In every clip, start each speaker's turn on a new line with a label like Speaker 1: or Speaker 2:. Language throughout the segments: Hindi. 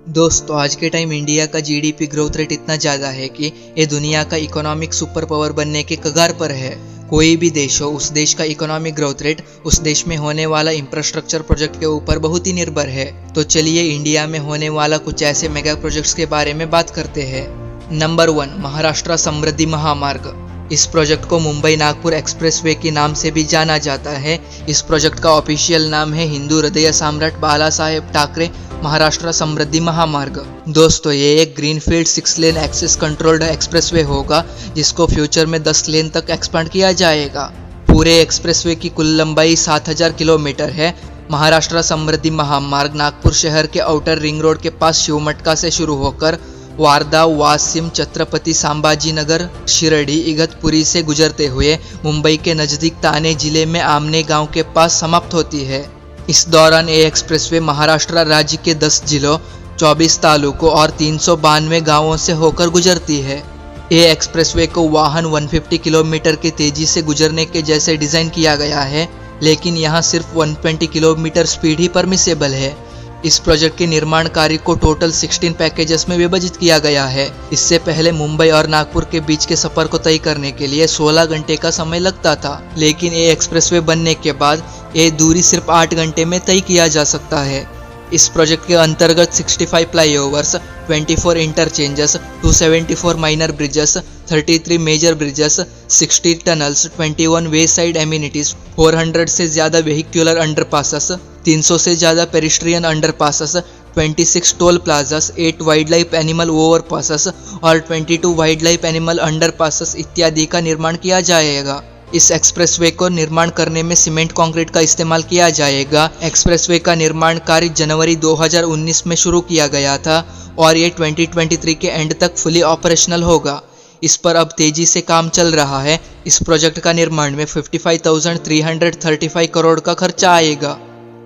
Speaker 1: दोस्तों आज के टाइम इंडिया का जीडीपी ग्रोथ रेट इतना ज़्यादा है कि ये दुनिया का इकोनॉमिक सुपर पावर बनने के कगार पर है। कोई भी देश हो, उस देश का इकोनॉमिक ग्रोथ रेट उस देश में होने वाला इंफ्रास्ट्रक्चर प्रोजेक्ट के ऊपर बहुत ही निर्भर है। तो चलिए इंडिया में होने वाला कुछ ऐसे मेगा प्रोजेक्ट्स के बारे में बात करते हैं। नंबर 1, महाराष्ट्र समृद्धि महामार्ग। इस प्रोजेक्ट को मुंबई नागपुर एक्सप्रेसवे के नाम से भी जाना जाता है। इस प्रोजेक्ट का ऑफिशियल नाम है हिंदू हृदय सम्राट बाला साहेब ठाकरे महाराष्ट्र समृद्धि महामार्ग। दोस्तों ये एक greenfield 6 lane access controlled expressway होगा जिसको फ्यूचर में 10 लेन तक एक्सपांड किया जाएगा। पूरे एक्सप्रेसवे की कुल लंबाई 7000 किलोमीटर है। महाराष्ट्र समृद्धि महामार्ग नागपुर शहर के आउटर रिंग रोड के पास शिवमटका से शुरू होकर वारदा, वासिम, छत्रपति संभाजी नगर, शिरडी, इगतपुरी से गुजरते हुए मुंबई के नज़दीक ताने जिले में आमने गांव के पास समाप्त होती है। इस दौरान ये एक्सप्रेसवे महाराष्ट्र राज्य के 10 जिलों, 24 तालुकों और 392 गांवों से होकर गुजरती है। ये एक्सप्रेसवे को वाहन 150 किलोमीटर की तेजी से गुजरने के जैसे डिज़ाइन किया गया है, लेकिन यहाँ सिर्फ 120 किलोमीटर स्पीड ही परमिसेबल है। इस प्रोजेक्ट के निर्माण कार्य को टोटल 16 पैकेजेस में विभाजित किया गया है। इससे पहले मुंबई और नागपुर के बीच के सफर को तय करने के लिए 16 घंटे का समय लगता था, लेकिन ये एक्सप्रेसवे बनने के बाद ये दूरी सिर्फ 8 घंटे में तय किया जा सकता है। इस प्रोजेक्ट के अंतर्गत 65 flyovers, 24 interchanges, 274 minor bridges, 33 major bridges, 60 tunnels, 21 way side amenities, 400 से ज़्यादा वेहिकुलर अंडरपासेस, 300 से ज़्यादा pedestrian underpasses, 26 toll plazas, 8 wild life animal overpasses और 22 वाइल्ड लाइफ एनिमल अंडरपासेस इत्यादि का निर्माण किया जाएगा। इस एक्सप्रेसवे को निर्माण करने में सीमेंट कंक्रीट का इस्तेमाल किया जाएगा। एक्सप्रेसवे का निर्माण कार्य जनवरी 2019 में शुरू किया गया था और ये 2023 के एंड तक फुली ऑपरेशनल होगा। इस पर अब तेजी से काम चल रहा है। इस प्रोजेक्ट का निर्माण में 55,335 करोड़ का खर्चा आएगा।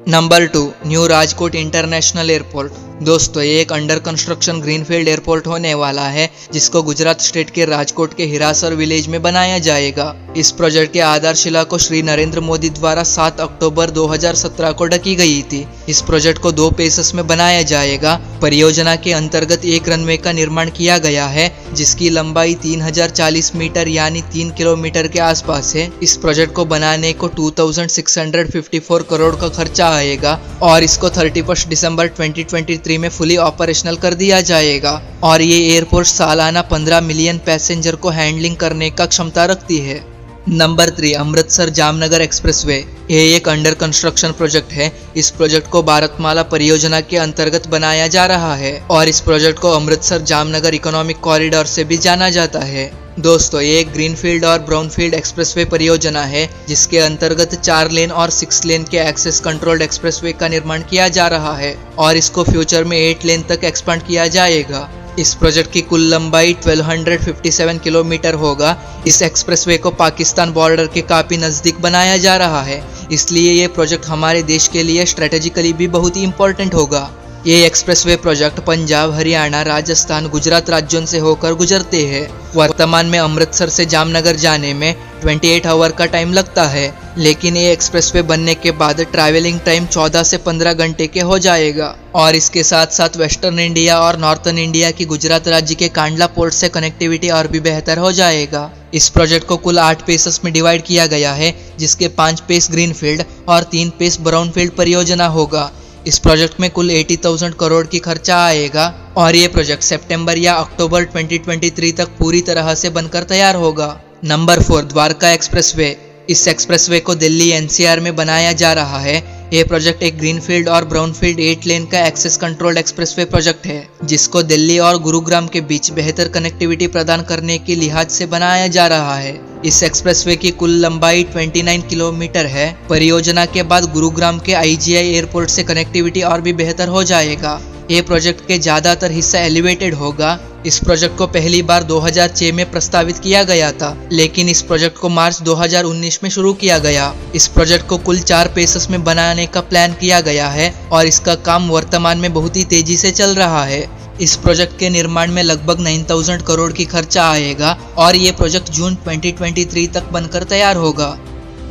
Speaker 1: Number 2, new Rajkot international airport. दोस्तों ये एक अंडर कंस्ट्रक्शन ग्रीनफील्ड एयरपोर्ट होने वाला है जिसको गुजरात स्टेट के राजकोट के हिरासर विलेज में बनाया जाएगा। इस प्रोजेक्ट की आधारशिला को श्री नरेंद्र मोदी द्वारा 7 अक्टूबर 2017 को रखी गई थी। इस प्रोजेक्ट को 2 फेजेस में बनाया जाएगा। परियोजना के अंतर्गत एक रनवे का निर्माण किया गया है जिसकी लंबाई 3040 मीटर यानी 3 किलोमीटर के आसपास है। इस प्रोजेक्ट को बनाने को 2654 करोड़ का खर्चा आएगा और इसको 31 दिसंबर 2023 में फुली ऑपरेशनल कर दिया जाएगा और ये एयरपोर्ट सालाना 15 मिलियन पैसेंजर को हैंडलिंग करने का क्षमता रखती है। Number 3, Amritsar Jamnagar expressway. ये एक अंडर कंस्ट्रक्शन प्रोजेक्ट है। इस प्रोजेक्ट को भारतमाला परियोजना के अंतर्गत बनाया जा रहा है और इस प्रोजेक्ट को अमृतसर जामनगर इकोनॉमिक कॉरिडोर से भी जाना जाता है। दोस्तों ये एक ग्रीनफील्ड और ब्राउनफील्ड एक्सप्रेसवे परियोजना है जिसके अंतर्गत 4 लेन और 6 लेन के एक्सेस कंट्रोल्ड एक्सप्रेसवे का निर्माण किया जा रहा है और इसको फ्यूचर में 8 लेन तक एक्सपांड किया जाएगा। इस प्रोजेक्ट की कुल लंबाई 1257 किलोमीटर होगा। इस एक्सप्रेसवे को पाकिस्तान बॉर्डर के काफी नज़दीक बनाया जा रहा है, इसलिए ये प्रोजेक्ट हमारे देश के लिए स्ट्रेटेजिकली भी बहुत ही इम्पोर्टेंट होगा। ये एक्सप्रेसवे प्रोजेक्ट पंजाब, हरियाणा, राजस्थान, गुजरात राज्यों से होकर गुजरते हैं। वर्तमान में अमृतसर से जामनगर जाने में 28 आवर का टाइम लगता है, लेकिन ये एक्सप्रेसवे बनने के बाद ट्रैवलिंग टाइम 14 से 15 घंटे के हो जाएगा और इसके साथ साथ वेस्टर्न इंडिया और नॉर्थर्न इंडिया की गुजरात राज्य के कांडला पोर्ट से कनेक्टिविटी और भी बेहतर हो जाएगा। इस प्रोजेक्ट को कुल 8 फेजेस में डिवाइड किया गया है जिसके 5 फेज ग्रीनफील्ड और 3 फेज ब्राउनफील्ड परियोजना होगा। इस प्रोजेक्ट में कुल 80,000 करोड़ की खर्चा आएगा और ये प्रोजेक्ट सितंबर या अक्टूबर 2023 तक पूरी तरह से बनकर तैयार होगा। Number 4, Dwarka expressway. इस एक्सप्रेसवे को दिल्ली एनसीआर में बनाया जा रहा है। ये प्रोजेक्ट एक ग्रीनफील्ड और ब्राउनफील्ड 8 लेन का एक्सेस कंट्रोल्ड एक्सप्रेसवे प्रोजेक्ट है जिसको दिल्ली और गुरुग्राम के बीच बेहतर कनेक्टिविटी प्रदान करने के लिहाज से बनाया जा रहा है। इस एक्सप्रेसवे की कुल लंबाई 29 किलोमीटर है। परियोजना के बाद गुरुग्राम के आईजीआई एयरपोर्ट से कनेक्टिविटी और भी बेहतर हो जाएगा। ये प्रोजेक्ट के ज़्यादातर हिस्सा एलिवेटेड होगा। इस प्रोजेक्ट को पहली बार 2006 में प्रस्तावित किया गया था, लेकिन इस प्रोजेक्ट को मार्च 2019 में शुरू किया गया। इस प्रोजेक्ट को कुल 4 फेजेस में बनाने का प्लान किया गया है और इसका काम वर्तमान में बहुत ही तेजी से चल रहा है। इस प्रोजेक्ट के निर्माण में लगभग 9,000 करोड़ की खर्चा आएगा और ये प्रोजेक्ट जून 2023 तक बनकर तैयार होगा।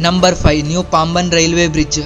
Speaker 1: Number 5, new Pamban railway bridge.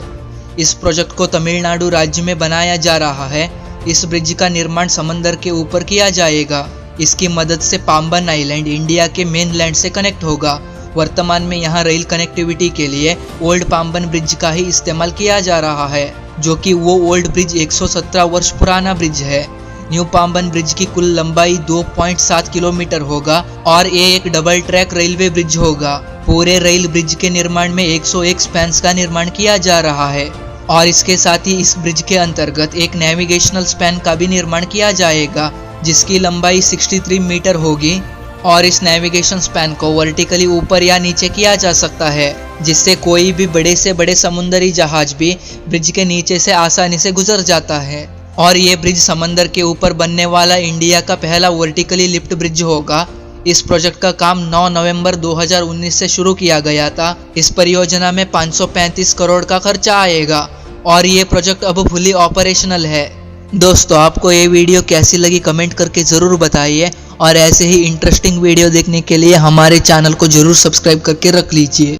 Speaker 1: इस प्रोजेक्ट को तमिलनाडु राज्य में बनाया जा रहा है। इस ब्रिज का निर्माण समंदर के ऊपर किया जाएगा। इसकी मदद से पाम्बन आइलैंड इंडिया के मेनलैंड से कनेक्ट होगा। वर्तमान में यहाँ रेल कनेक्टिविटी के लिए ओल्ड पाम्बन ब्रिज का ही इस्तेमाल किया जा रहा है, जो कि वो ओल्ड ब्रिज 117 वर्ष पुराना ब्रिज है। न्यू पाम्बन ब्रिज की कुल लंबाई 2.7 किलोमीटर होगा और ये एक डबल ट्रैक रेलवे ब्रिज होगा। पूरे रेल ब्रिज के निर्माण में 101 स्पैन्स का निर्माण किया जा रहा है और इसके साथ ही इस ब्रिज के अंतर्गत एक नेविगेशनल स्पैन का भी निर्माण किया जाएगा, जिसकी लंबाई 63 मीटर होगी और इस नेविगेशन स्पैन को वर्टिकली ऊपर या नीचे किया जा सकता है, जिससे कोई भी बड़े से बड़े समुद्री जहाज भी ब्रिज के नीचे से आसानी से गुजर जाता है। और ये ब्रिज समंदर के ऊपर बनने वाला इंडिया का पहला वर्टिकली लिफ्ट ब्रिज होगा। इस प्रोजेक्ट का काम 9 नवंबर 2019 से शुरू किया गया था। इस परियोजना में 535 करोड़ का खर्चा आएगा और ये प्रोजेक्ट अब फुली ऑपरेशनल है। दोस्तों, आपको ये वीडियो कैसी लगी कमेंट करके ज़रूर बताइए और ऐसे ही इंटरेस्टिंग वीडियो देखने के लिए हमारे चैनल को ज़रूर सब्सक्राइब करके रख लीजिए।